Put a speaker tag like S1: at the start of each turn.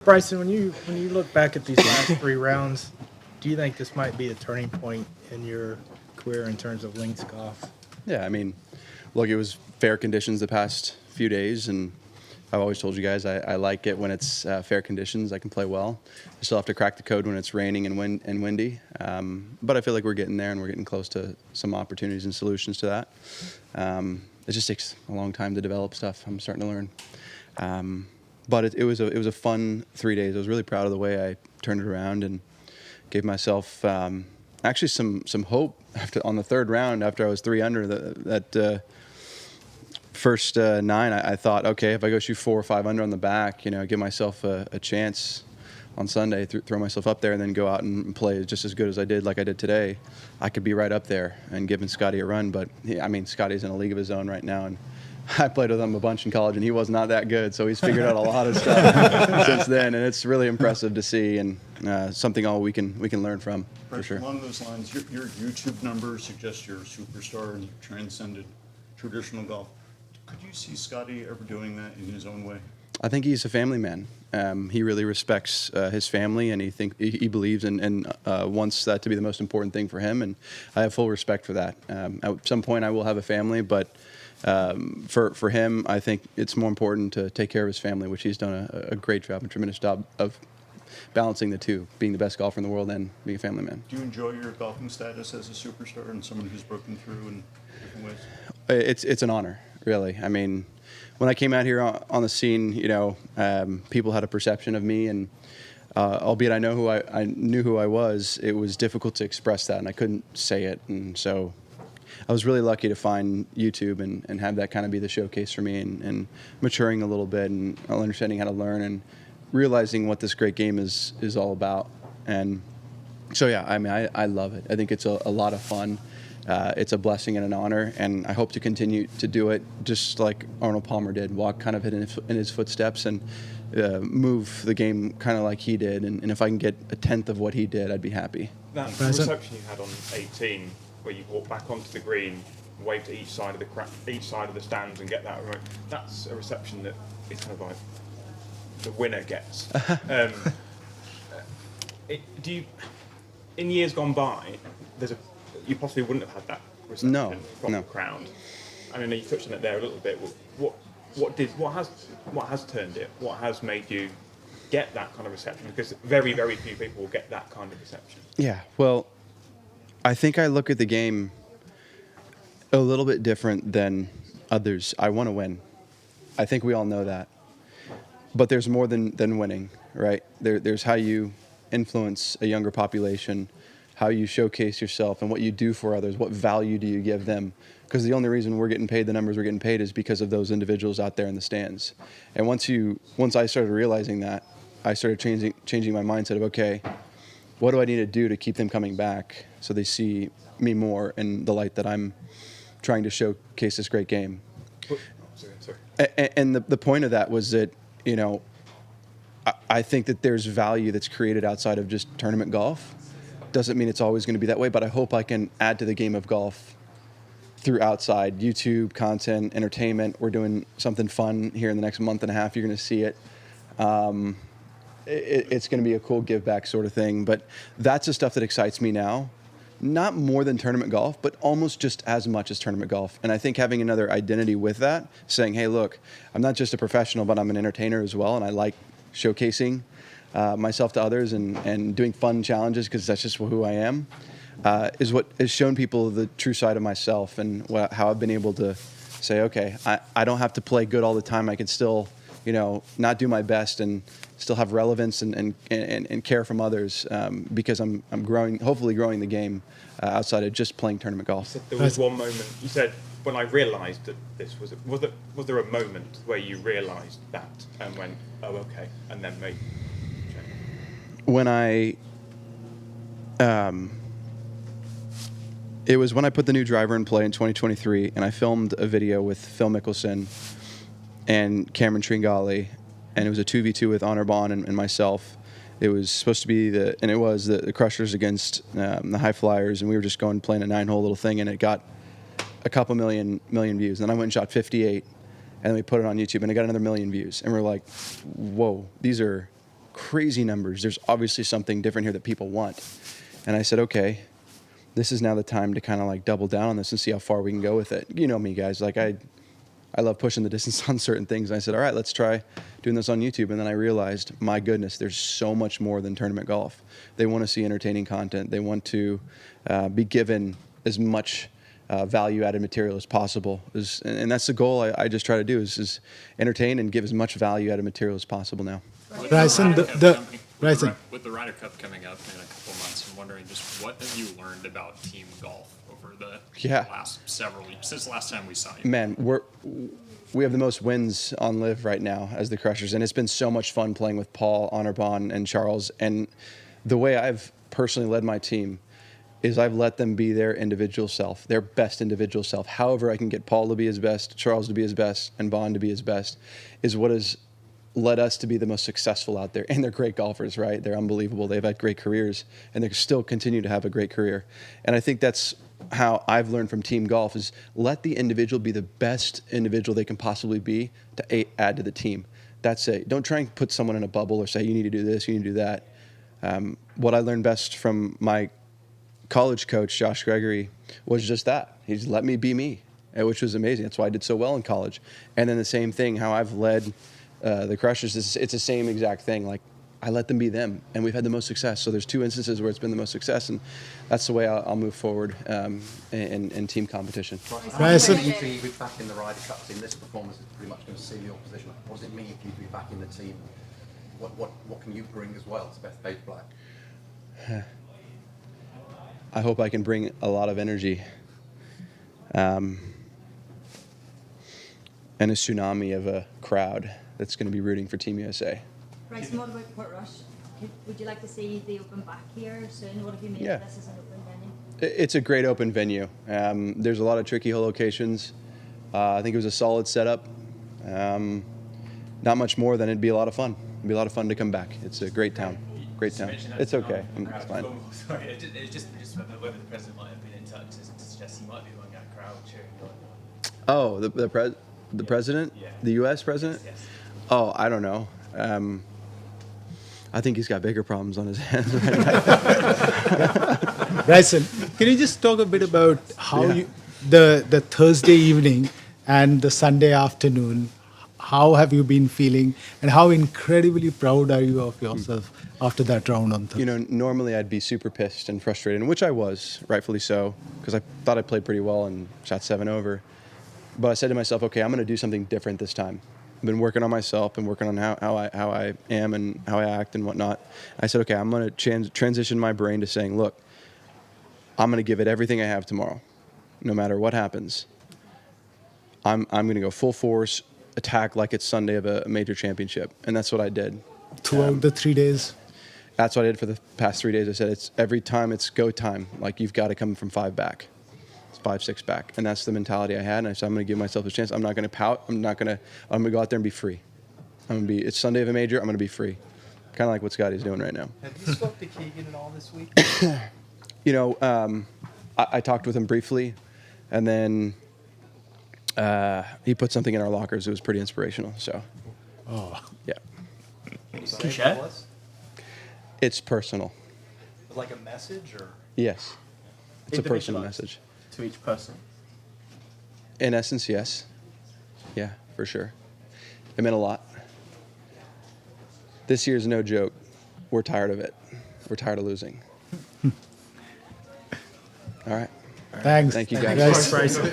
S1: Bryson, when you look back at these last three rounds, do you think this might be a turning point in your career in terms of links golf?
S2: Yeah, I mean, look, it was fair conditions the past few days, and I've always told you guys I like it when it's fair conditions. I can play well. I still have to crack the code when it's raining and windy, but I feel like we're getting there, and we're getting close to some opportunities and solutions to that. It just takes a long time to develop stuff. I'm starting to learn. But it was a fun 3 days. I was really proud of the way I turned it around and gave myself actually some hope on the third round after I was 3 under. That first 9, I thought, okay, if I go shoot 4 or 5 under on the back, give myself a chance on Sunday, throw myself up there, and then go out and play just as good as I did, like I did today, I could be right up there and giving Scotty a run. But I mean, Scotty's in a league of his own right now, and I played with him a bunch in college, and he was not that good, so he's figured out a lot of stuff since then, and it's really impressive to see, and something all we can learn from, for sure.
S3: Along those lines, your YouTube numbers suggest you're a superstar and you've transcended traditional golf. Could you see Scotty ever doing that in his own way?
S2: I think he's a family man. He really respects his family, and he believes and wants that to be the most important thing for him, and I have full respect for that. At some point, I will have a family, but for him, I think it's more important to take care of his family, which he's done a great job, a tremendous job of balancing the two, being the best golfer in the world and being a family man.
S3: Do you enjoy your golfing status as a superstar and someone who's broken through in different ways?
S2: It's an honor, really. I mean, when I came out here on the scene, people had a perception of me, and albeit I knew who I was, it was difficult to express that, and I couldn't say it, and so I was really lucky to find YouTube and have that kind of be the showcase for me, and maturing a little bit and understanding how to learn and realizing what this great game is all about. And so, yeah, I mean, I love it. I think it's a lot of fun. It's a blessing and an honor, and I hope to continue to do it just like Arnold Palmer did, walk kind of in his footsteps and move the game kind of like he did. And if I can get a tenth of what he did, I'd be happy.
S4: That reception you had on 18, where you walk back onto the green, wave to each side of the stands, and get that remote. That's a reception that is kind of like the winner gets. In years gone by, you possibly wouldn't have had that reception from the crowd. I mean, you touched on it there a little bit. What has turned it? What has made you get that kind of reception? Because very, very few people will get that kind of reception.
S2: Yeah, well, I think I look at the game a little bit different than others. I want to win. I think we all know that. But there's more than winning, right? There's how you influence a younger population, how you showcase yourself, and what you do for others. What value do you give them? Because the only reason we're getting paid the numbers we're getting paid is because of those individuals out there in the stands. And once I started realizing that, I started changing my mindset of, okay, what do I need to do to keep them coming back so they see me more in the light that I'm trying to showcase this great game? And the point of that was that, I think that there's value that's created outside of just tournament golf. Doesn't mean it's always going to be that way, but I hope I can add to the game of golf through outside YouTube content, entertainment. We're doing something fun here in the next month and a half. You're going to see it. It's going to be a cool give back sort of thing, but that's the stuff that excites me now. Not more than tournament golf, but almost just as much as tournament golf. And I think having another identity with that, saying, hey, look, I'm not just a professional, but I'm an entertainer as well, and I like showcasing myself to others and doing fun challenges because that's just who I am, is what has shown people the true side of myself and how I've been able to say, okay, I don't have to play good all the time. I can still, not do my best and still have relevance and care from others because I'm hopefully growing the game outside of just playing tournament golf.
S4: You said there was one moment. You said, when I realised that this was there a moment where you realised that and went, oh, okay, and then maybe
S2: when it was when I put the new driver in play in 2023, and I filmed a video with Phil Mickelson and Cameron Tringali, and it was a 2v2 with Honor Bond and myself. It was supposed to be the Crushers against the High Flyers, and we were just going playing a 9-hole little thing, and it got a couple million views. And then I went and shot 58, and then we put it on YouTube, and it got another million views. And we're like, whoa, these are crazy numbers. There's obviously something different here that people want. And I said, okay, this is now the time to kind of like double down on this and see how far we can go with it. You know me, guys. Like I love pushing the distance on certain things. And I said, all right, let's try doing this on YouTube. And then I realized, my goodness, there's so much more than tournament golf. They want to see entertaining content. They want to be given as much value-added material as possible. And that's the goal I just try to do is entertain and give as much value-added material as possible now.
S5: Bryson,
S6: Bryson, with the Ryder Cup coming up in a couple months, I'm wondering just what have you learned about team golf over the last several weeks since the last time we saw you?
S2: Man, we have the most wins on Live right now as the Crushers, and it's been so much fun playing with Paul, Honorbon, and Charles. And the way I've personally led my team is I've let them be their individual self, their best individual self. However I can get Paul to be his best, Charles to be his best, and Bond to be his best is what has led us to be the most successful out there. And they're great golfers, right? They're unbelievable. They've had great careers, and they still continue to have a great career. And I think that's how I've learned from team golf is let the individual be the best individual they can possibly be to add to the team. That's it. Don't try and put someone in a bubble or say, you need to do this, you need to do that. What I learned best from my college coach, Josh Gregory, was just that. He just let me be me, which was amazing. That's why I did so well in college. And then the same thing, how I've led the Crushers, it's the same exact thing. Like, I let them be them, and we've had the most success. So there's two instances where it's been the most success, and that's the way I'll move forward in team competition.
S5: Bryson,
S7: You to be back in the Ryder Cup team. This performance is pretty much going to seal your position. What does it mean for you to be back in the team? What can you bring as well to Beth Page Black?
S2: I hope I can bring a lot of energy and a tsunami of a crowd that's going to be rooting for Team USA.
S8: Bryson, what about Port Rush? Would you like to see the Open back here soon? What have you made of this as an open venue?
S2: It's a great open venue. There's a lot of tricky locations. I think it was a solid setup. Not much more than it'd be a lot of fun. It'd be a lot of fun to come back. It's a great town. Great town. It's okay. It's fine.
S9: Sorry, it's just whether the president might have been in touch to suggest he might be among that crowd cheering on.
S2: Oh, the president?
S9: Yeah.
S2: The U.S. president?
S9: Yes.
S2: Oh, I don't know. I think he's got bigger problems on his hands right now.
S5: Bryson, can you just talk a bit about how the Thursday evening and the Sunday afternoon, how have you been feeling, and how incredibly proud are you of yourself after that round on Thursday?
S2: You know, normally I'd be super pissed and frustrated, and which I was, rightfully so, because I thought I played pretty well and shot 7 over. But I said to myself, okay, I'm going to do something different this time. I've been working on myself and working on how I am and how I act and whatnot. I said, okay, I'm going to transition my brain to saying, look, I'm going to give it everything I have tomorrow, no matter what happens. I'm going to go full force, attack like it's Sunday of a major championship, and that's what I did.
S5: Throughout the 3 days?
S2: That's what I did for the past 3 days. I said, it's every time it's go time. Like, you've got to come from 5 back. 5-6 back, and that's the mentality I had. And I said, I'm going to give myself a chance. I'm not going to pout. I'm going to go out there and be free. It's Sunday of a major. I'm going to be free, kind of like what Scotty's doing right now.
S1: Have you spoke to Keegan at all this week?
S2: You know, I talked with him briefly, and then he put something in our lockers. It was pretty inspirational. So, yeah,
S9: Can you share?
S2: it's personal.
S1: Like a message, or
S2: Yes, it's a personal
S9: Individualized.
S2: message.
S9: To each person.
S2: In essence, yes. Yeah, for sure. It meant a lot. This year's no joke. We're tired of it. We're tired of losing. All right.
S5: Thanks.
S2: Thank you, guys.
S5: Bryson.